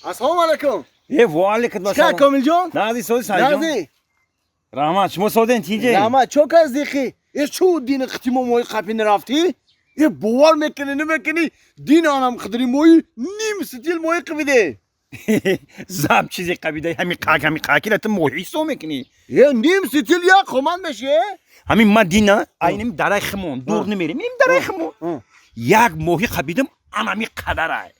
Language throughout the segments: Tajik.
Assalomu alaykum. Va alaykum Chika assalom. Komiljon? Nazi so'z sayjon. Nazi. Rahmat, شما سودین تیجه. Rahmat, çok az diki. Şu dini kıtimo moyu kapını rafti. Buvar mekini ne mekini? Din anam kıdri moyu nim stil moyu kıvide. زب چیزی قبیده همین قاکیلت محیط سو میکنی. Nim stil ya koman meşe. همین من دینا اینم درخمون دور نمیریم. اینم درخمون. یک محیط قبیدم anami kadar ay.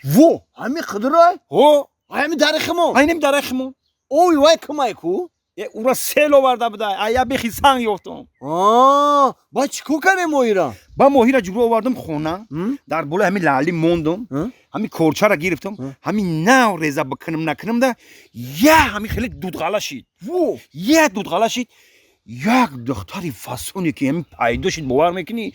Vo, hami kıdıray. Ho, Hami darıkımı. اینم درخمون. Oy vay kımay ku. اورا سیل آورده بوده. ایا بخی سنگ یافتم. Ba çiko kane moyra. با محیط را جلو آوردم خونه. در بالا همین لالی موندم. همین کورچه را گرفتم. همین ناو ریزه بکنم نکنم ده. یا همین خیلی دودغالا شید. Vo. یه دودغالا شید. یک دختری فاسونی که همین پیدا شد باور میکنی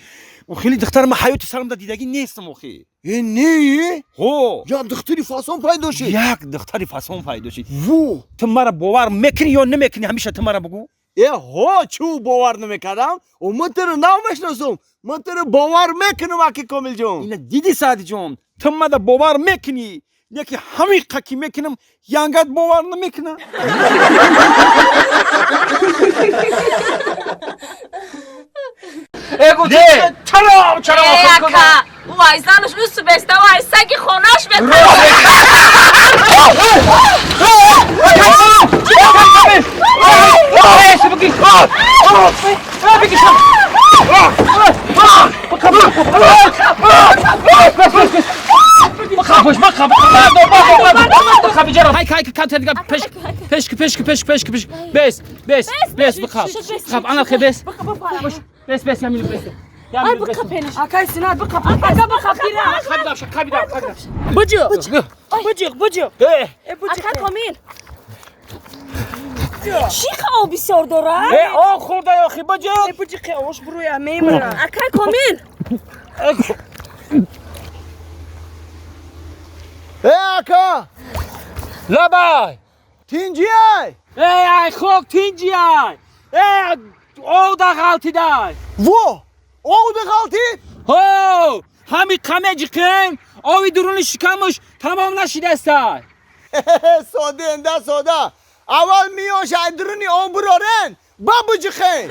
و خیلی دختر من حیاتی سرم دا دیدگی نیستم اخی Ne? هو Ya dıktırı fason paydoşu. یک دختری فاسون پیدا شد Vo. تو مرا باور میکنی یا نمیکنی همیشه تو مرا بگو Ho çu bavarını mekadam. O mıtırı navmeş nasıl? Mıtırı bavar mekanım aki Komiljon. اینا دیدی سعدی جان تو مرا باور میکنی لیکن همین قکی میکنم ینگت باور نمیکنم ده چرا اکا وای زنش üstü beste vay sagi خونش بده Ay bu kapeni. Akay Sinan bu kapeni. Akay bu kapeni. Bıcık. Bıcık. Akay komil. Şika o bir sordora. آه خورده یا خی بجا Bıcık hoş buraya memura. Akay komil. Aka. لبای Tinciyay. ای خوک تینجی ای او دا غلطی دای Vo. Oldu kalti. هو همی کمه جکن آوی درون شکمش تمام نشیده است Soda enda soda. Aval miyo şaydırını omburoren. Babıcıkın.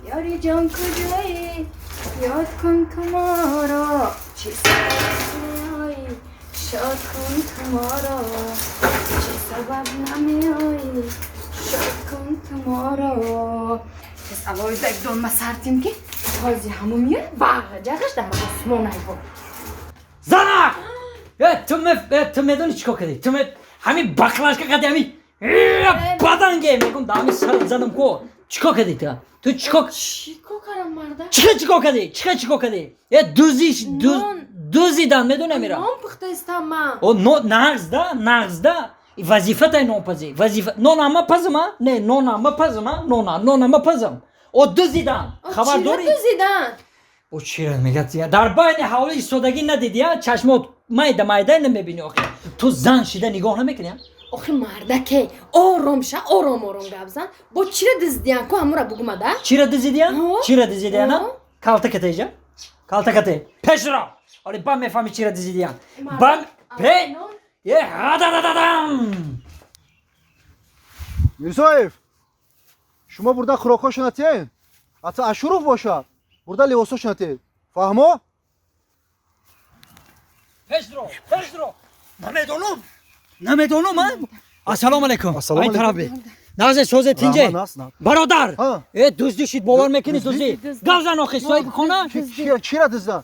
यारी जंग जाए याद कौन तुम्हारा आई शाद कौन तुम्हारा सबब नामे आई शाद कौन तुम्हारा بس اول یک دون مسارتیم که بازی همون میاد باغ جاش در آسمون ایو زنک تو میدونی چیکار کردی تو همین بخلاش که کردی همین بدنگه میگم دامی سر زدم کو چیکار کردی تو چیکار کارم مرده چیکار کردی دوزیدن میدونه میرم نام پخته استم من او نغزده وظیفه تای نام پزی وظیفه نونامه پزما نه نونامه پزما نونامه پزم او دوزیدن خبر داری دوزیدن او چی را میگه در باید حوالی ایستادگی ندیدی چشمات مایده نمیبینی آخه تو زن شده نگاه نمیکنی آخه مرده که آرام گپ زن با چی را دزدیان کو همون را بگو مده چی را دزدیان کالتا کتیجا پیش را آره با میفهمی چی را دزدیان یه هادادادام Yusuf. Şuma burada kroko şunatayın. Hatta aşuruf boşa. Burada levoso şunatayın. Fahmo? پیش رو نمیدونم من السلام علیکم السلام این علیکم. طرفی نازه سوزه تینجه برادر دوزدی شید باور میکنی دوزدی گوزن آخی سایب کنه Çira dizdan.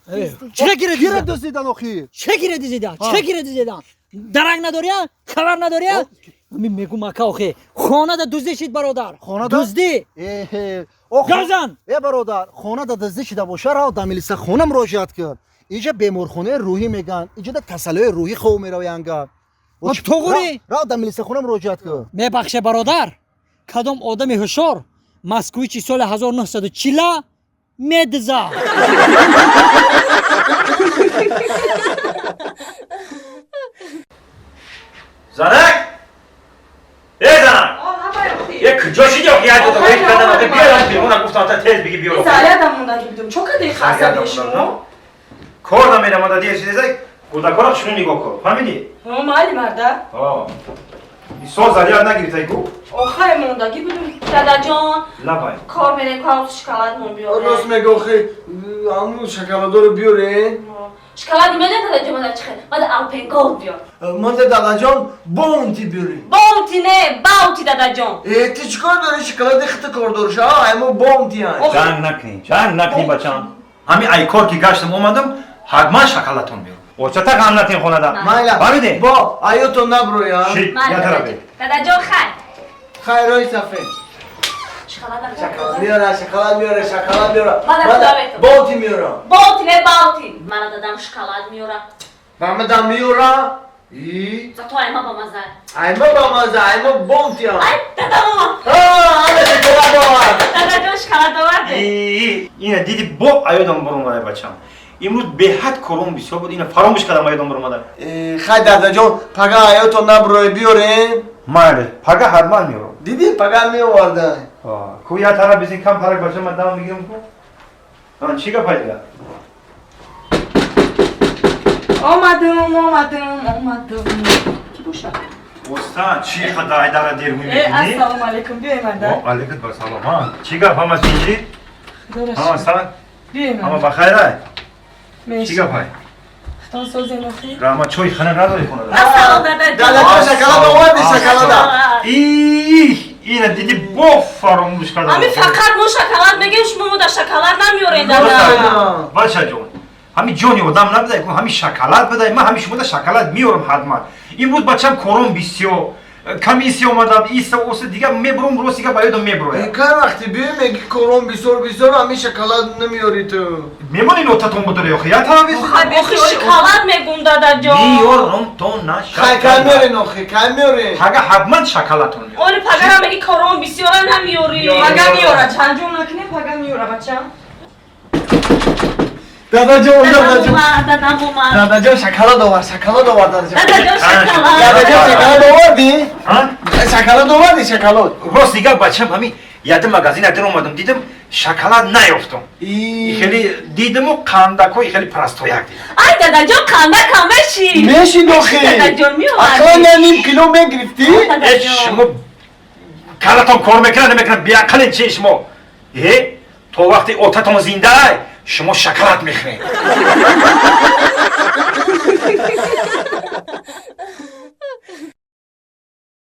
چه گیره Çira دیزیدن dizdan oki. چه گیره دیزیدن درنگ نداری خبر نداری همین میگم اکا آخی خانه دا دوزدی شید برادر Xona da دوزدی گوزن برادر خونه دا دزدی شده باشه را دمیلیسا خونم روشیات کرد. اینجا بیمارخونه روحی میگن. اینجا دا تسلای روحی خوب میروینگا. تو غوری را دمیلیسا خونم روشیات کرد. میبخشه برادر کدام آدم هوشیار مسکویچی سال 1940 میدزا زنک ای زنک ساعت تیز بگی بیار زلیادموندا گیبدم چو کدی خاصه بیشمو کار نمیرم ادا دیگه چیزی کودکان شنو نگاه کن فهمیدی ها مالی مرده آه سو زلیاد نگیری تایگو آخه موندا گیبدم دادا جان لبای کار میره کار شکلات مون بیاره راست میگه آخه همون شکلاتو رو بیارین شکلات میده دادا جان مادر چخه مادر آلپنگول بیار ماده دادا جان بونتی بیارین باوتی نه باوتی دادا جان تی چیکار داری شکلات خط کار دارش اما بونتی هست جنگ نکنی بچم همین ای کار که گشتم اومدم حتما شکلاتون بیارم او چه تا غم نتین خونه دا مایلا فهمیدی با ایوتو نبرو یا شی یا طرفی دادا جان خیر خیرای صفه شکلات میاره شکلات میاره مادر خدا بیتو. بونتی میاره باوتی نه باوتی من دادم شکلات میاره محمد میاره ای تو ایما با مزه ایما با مزه ایما بونتی هم ای دادا همه شکلات دوار دادا جان شکلات آورده اینه دیدی با ایادم برون برای بچم امروز به حد کروم بسیار بود اینه فراموش کردم ایادم برون مادر خیلی دادا جان پگه ایوتو نبروی بیاره ماله پگه حتما میارم دیدی پگه میوارده کوی ها طرف بزین کم پرک بچه من دام میگیرم کو چی که پایده اومدم کی بوشا استاد چی خدای داره دیر میبینی السلام علیکم بیای مرده علیکم السلام ها چی گپ هم اینجی ها استاد بیای اما مرده بخیره چی مرسی گپ های تان سوزی نخی راما چوی خانه نداری خونه السلام دادا جان شکلات آوردی شکلات اینه دیدی با فراموش کردم همین فقط ما شکلات میگیم شما مادر شکلات نمیاره دادا بچه جون همین جونی آدم نبده که همین شکلات بده من همین شما شکلات میارم حتما امروز بچم کروم بیسیو کمیسی اومدم ایسا اوس دیگه میبرم روز دیگه باید میبرم که وقتی بیای میگی کروم بیسور همین شکلات نمیاری تو میمونی نوتتون بداره یا خیلی طرفی آخه شکلات میگم دادا جان میارم تو نه خیلی کم میاری نخی کم میاری پگه حتما شکلاتون میارم اون پگرم میگی کروم بسیار نمیاری پگه میاره چند جون نکنی پگه میاره بچم دادا جان دادم اومد دادا جان شکلات آور شکلات آور دادا جان دادا جان دادا شکلات جان شکلات آوردی ها شکلات آوردی شکلات راست دیگه بچم همین یاد مغازین در اومدم دیدم شکلات نیافتم خیلی دیدم و قندکوی خیلی پرستویک دیدم ای دادا جان کنده کامه چی میشی نخی دادا جان اصلا نیم کیلو میگرفتی شما کارتون کار میکنه نمیکنه بیاقل چی شما تو وقتی اوتتون زنده شما شکلات میخورید